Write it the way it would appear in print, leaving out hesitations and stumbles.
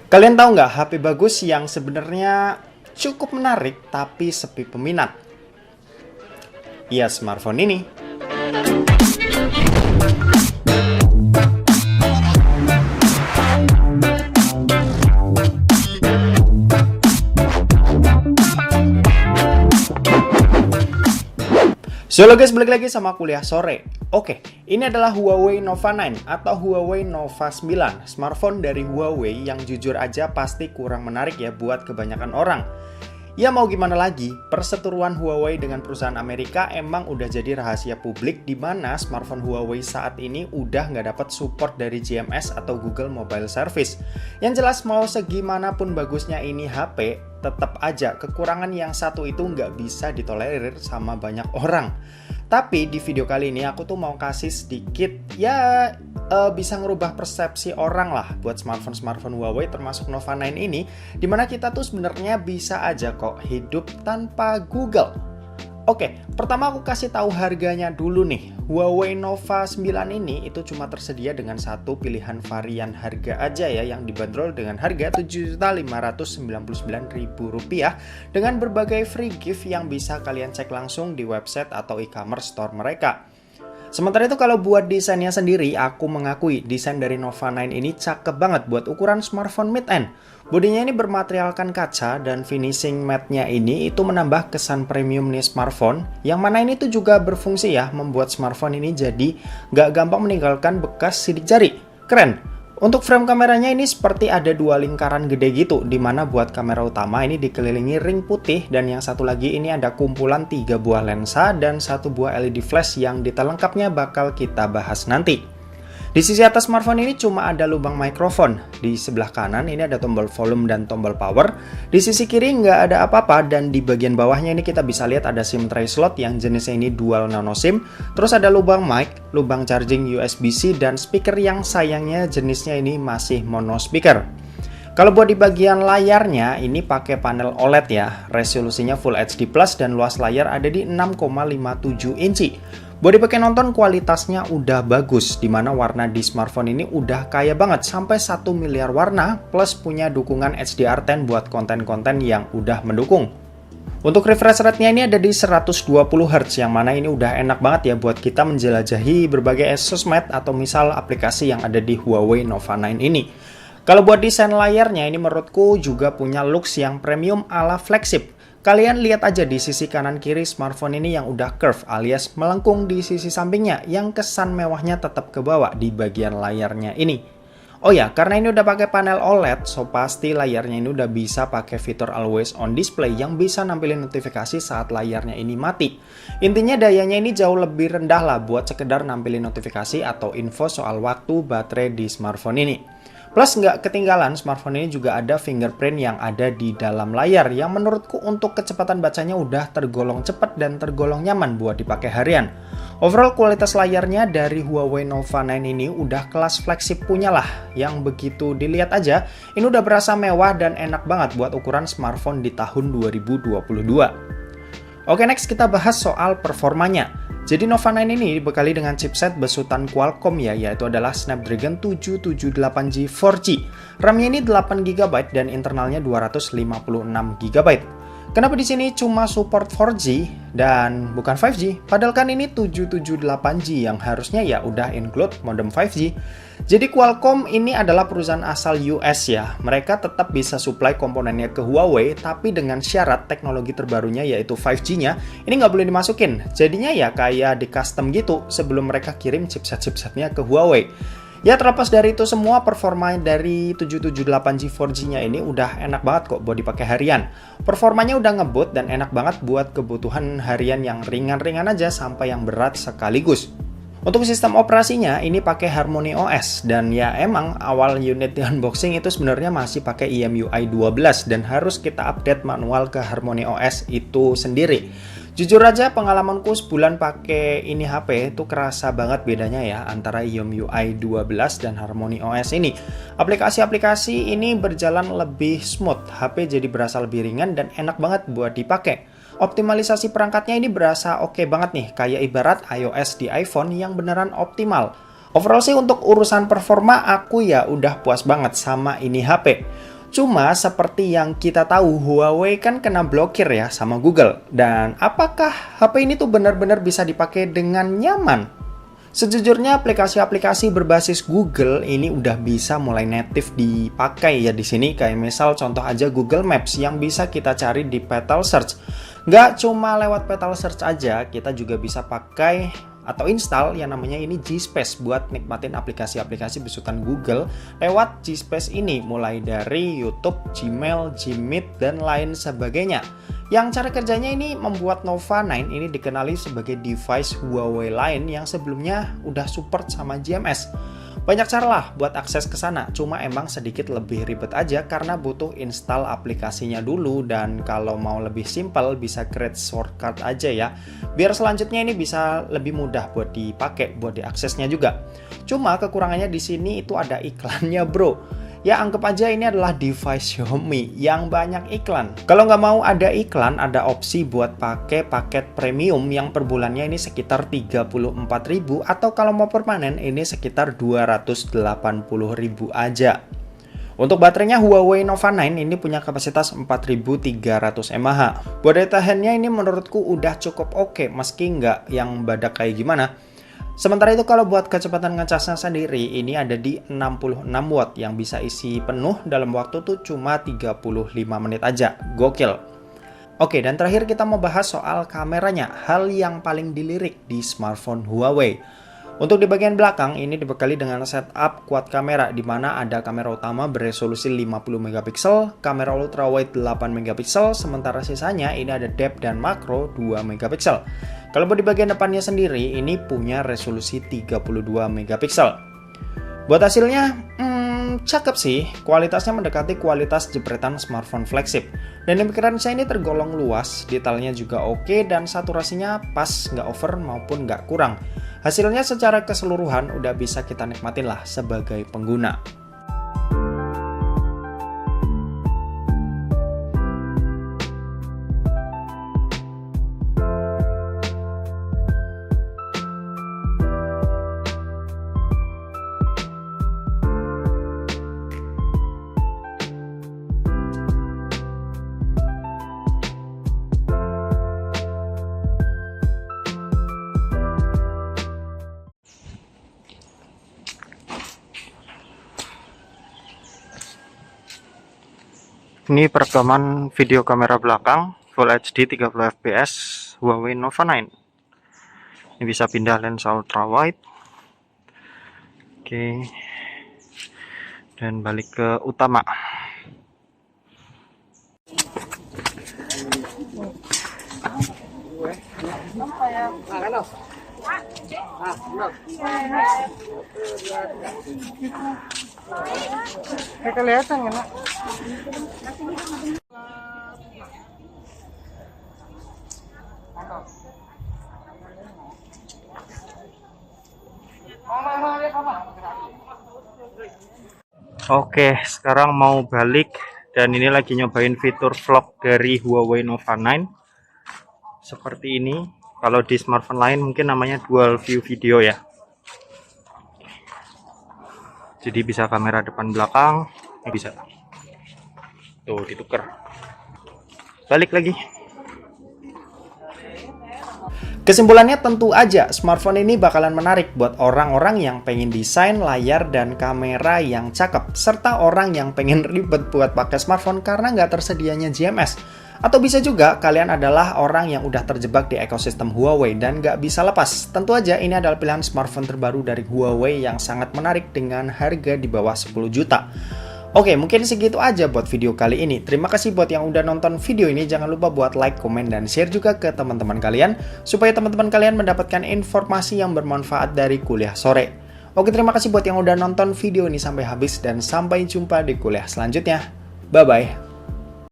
Kalian tahu nggak HP bagus yang sebenarnya cukup menarik tapi sepi peminat? Iya, smartphone ini. So halo guys, balik lagi sama kuliah sore. Oke, ini adalah Huawei Nova 9 atau Huawei Nova 9, smartphone dari Huawei yang jujur aja pasti kurang menarik ya buat kebanyakan orang. Ya mau gimana lagi, perseteruan Huawei dengan perusahaan Amerika emang udah jadi rahasia publik di mana smartphone Huawei saat ini udah nggak dapat support dari GMS atau Google Mobile Service. Yang jelas mau segimanapun bagusnya ini HP, tetap aja kekurangan yang satu itu nggak bisa ditolerir sama banyak orang. Tapi di video kali ini aku tuh mau kasih sedikit bisa ngerubah persepsi orang lah buat smartphone Huawei termasuk Nova 9 ini, dimana kita tuh sebenarnya bisa aja kok hidup tanpa Google. Oke, pertama aku kasih tahu harganya dulu nih. Huawei Nova 9 ini itu cuma tersedia dengan satu pilihan varian harga aja ya, yang dibanderol dengan harga Rp7.599.000 dengan berbagai free gift yang bisa kalian cek langsung di website atau e-commerce store mereka. Sementara itu kalau buat desainnya sendiri, aku mengakui desain dari Nova 9 ini cakep banget buat ukuran smartphone mid-end. Bodinya ini bermaterialkan kaca dan finishing matte-nya ini itu menambah kesan premium nih smartphone, yang mana ini tuh juga berfungsi ya membuat smartphone ini jadi nggak gampang meninggalkan bekas sidik jari. Keren! Untuk frame kameranya ini seperti ada dua lingkaran gede gitu, dimana buat kamera utama ini dikelilingi ring putih, dan yang satu lagi ini ada kumpulan 3 buah lensa dan 1 buah LED flash yang detail lengkapnya bakal kita bahas nanti. Di sisi atas smartphone ini cuma ada lubang mikrofon. Di sebelah kanan ini ada tombol volume dan tombol power. Di sisi kiri nggak ada apa-apa, dan di bagian bawahnya ini kita bisa lihat ada SIM tray slot yang jenisnya ini dual nano SIM. Terus ada lubang mic, lubang charging USB-C, dan speaker yang sayangnya jenisnya ini masih mono speaker. Kalau buat di bagian layarnya ini pakai panel OLED ya, resolusinya Full HD Plus dan luas layar ada di 6,57 inci. Buat dipakai nonton kualitasnya udah bagus, dimana warna di smartphone ini udah kaya banget sampai 1 miliar warna, plus punya dukungan HDR10 buat konten-konten yang udah mendukung. Untuk refresh rate-nya ini ada di 120 Hz, yang mana ini udah enak banget ya buat kita menjelajahi berbagai sosmed atau misal aplikasi yang ada di Huawei Nova 9 ini. Kalau buat desain layarnya ini menurutku juga punya looks yang premium ala flagship. Kalian lihat aja di sisi kanan kiri smartphone ini yang udah curve alias melengkung di sisi sampingnya, yang kesan mewahnya tetap kebawa di bagian layarnya ini. Oh ya, karena ini udah pakai panel OLED, so pasti layarnya ini udah bisa pakai fitur always on display yang bisa nampilin notifikasi saat layarnya ini mati. Intinya dayanya ini jauh lebih rendah lah buat sekedar nampilin notifikasi atau info soal waktu baterai di smartphone ini. Plus nggak ketinggalan, smartphone ini juga ada fingerprint yang ada di dalam layar, yang menurutku untuk kecepatan bacanya udah tergolong cepat dan tergolong nyaman buat dipakai harian. Overall kualitas layarnya dari Huawei Nova 9 ini udah kelas flagship punya lah, yang begitu dilihat aja ini udah berasa mewah dan enak banget buat ukuran smartphone di tahun 2022. Oke, next kita bahas soal performanya. Jadi Nova 9 ini dibekali dengan chipset besutan Qualcomm ya, yaitu adalah Snapdragon 778G 4G. RAM-nya ini 8GB dan internalnya 256GB. Kenapa di sini cuma support 4G dan bukan 5G? Padahal kan ini 778G yang harusnya ya udah include modem 5G. Jadi Qualcomm ini adalah perusahaan asal US ya. Mereka tetap bisa supply komponennya ke Huawei, tapi dengan syarat teknologi terbarunya yaitu 5G-nya ini nggak boleh dimasukin. Jadinya ya kayak di custom gitu sebelum mereka kirim chipset-chipsetnya ke Huawei. Ya terlepas dari itu semua, performa dari 778G 4G-nya ini udah enak banget kok buat dipakai harian. Performanya udah ngebut dan enak banget buat kebutuhan harian yang ringan-ringan aja sampai yang berat sekaligus. Untuk sistem operasinya ini pakai Harmony OS, dan ya emang awal unit di unboxing itu sebenarnya masih pakai EMUI 12 dan harus kita update manual ke Harmony OS itu sendiri. Jujur aja pengalamanku sebulan pakai ini HP itu kerasa banget bedanya ya antara EMUI 12 dan Harmony OS ini. Aplikasi-aplikasi ini berjalan lebih smooth, HP jadi berasa lebih ringan dan enak banget buat dipakai. Optimalisasi perangkatnya ini berasa oke banget nih, kayak ibarat iOS di iPhone yang beneran optimal. Overall sih untuk urusan performa aku ya udah puas banget sama ini HP. Cuma seperti yang kita tahu, Huawei kan kena blokir ya sama Google. Dan apakah HP ini tuh benar-benar bisa dipakai dengan nyaman? Sejujurnya aplikasi-aplikasi berbasis Google ini udah bisa mulai native dipakai ya di sini. Kayak misal contoh aja Google Maps yang bisa kita cari di Petal Search. Nggak cuma lewat Petal Search aja, kita juga bisa pakai atau install yang namanya ini G-Space buat nikmatin aplikasi-aplikasi besutan Google lewat G-Space ini, mulai dari YouTube, Gmail, Gmeet, dan lain sebagainya. Yang cara kerjanya ini membuat Nova 9 ini dikenali sebagai device Huawei lain yang sebelumnya udah support sama GMS. Banyak cara lah buat akses ke sana, cuma emang sedikit lebih ribet aja karena butuh install aplikasinya dulu, dan kalau mau lebih simpel bisa create shortcut aja ya. Biar selanjutnya ini bisa lebih mudah buat dipakai, buat diaksesnya juga. Cuma kekurangannya di sini itu ada iklannya, bro. Ya anggap aja ini adalah device Xiaomi yang banyak iklan. Kalau nggak mau ada iklan, ada opsi buat pakai paket premium yang per bulannya ini sekitar 34.000, atau kalau mau permanen ini sekitar 280.000 aja. Untuk baterainya Huawei Nova 9 ini punya kapasitas 4300 mAh. Buat daya tahannya ini menurutku udah cukup oke, meski nggak yang badak kayak gimana. Sementara itu kalau buat kecepatan ngecasnya sendiri ini ada di 66 watt yang bisa isi penuh dalam waktu tuh cuma 35 menit aja. Gokil. Oke, dan terakhir kita mau bahas soal kameranya, hal yang paling dilirik di smartphone Huawei. Untuk di bagian belakang ini dibekali dengan setup quad kamera di mana ada kamera utama beresolusi 50 megapiksel, kamera ultrawide 8 megapiksel, sementara sisanya ini ada depth dan makro 2 megapiksel. Kalau di bagian depannya sendiri ini punya resolusi 32 megapiksel. Buat hasilnya cakep sih, kualitasnya mendekati kualitas jepretan smartphone flagship. Dan di pikiran saya ini tergolong luas, detailnya juga oke, dan saturasinya pas, nggak over maupun nggak kurang. Hasilnya secara keseluruhan udah bisa kita nikmatin lah sebagai pengguna. Ini perekaman video kamera belakang Full HD 30 fps Huawei Nova 9. Ini bisa pindah lensa ultrawide. Oke. Dan balik ke utama. Kelihatan ya, Nak? Oke, sekarang mau balik dan ini lagi nyobain fitur vlog dari Huawei Nova 9. Seperti ini. Kalau di smartphone lain mungkin namanya dual view video ya. Jadi bisa kamera depan belakang, ini bisa. Tuh ditukar. Balik lagi. Kesimpulannya tentu aja smartphone ini bakalan menarik buat orang-orang yang pengen desain layar dan kamera yang cakep, serta orang yang pengen ribet buat pakai smartphone karena nggak tersedianya GMS. Atau bisa juga kalian adalah orang yang udah terjebak di ekosistem Huawei dan nggak bisa lepas. Tentu aja ini adalah pilihan smartphone terbaru dari Huawei yang sangat menarik dengan harga di bawah 10 juta. Oke, mungkin segitu aja buat video kali ini. Terima kasih buat yang udah nonton video ini. Jangan lupa buat like, komen, dan share juga ke teman-teman kalian, supaya teman-teman kalian mendapatkan informasi yang bermanfaat dari kuliah sore. Oke, terima kasih buat yang udah nonton video ini sampai habis, dan sampai jumpa di kuliah selanjutnya. Bye-bye.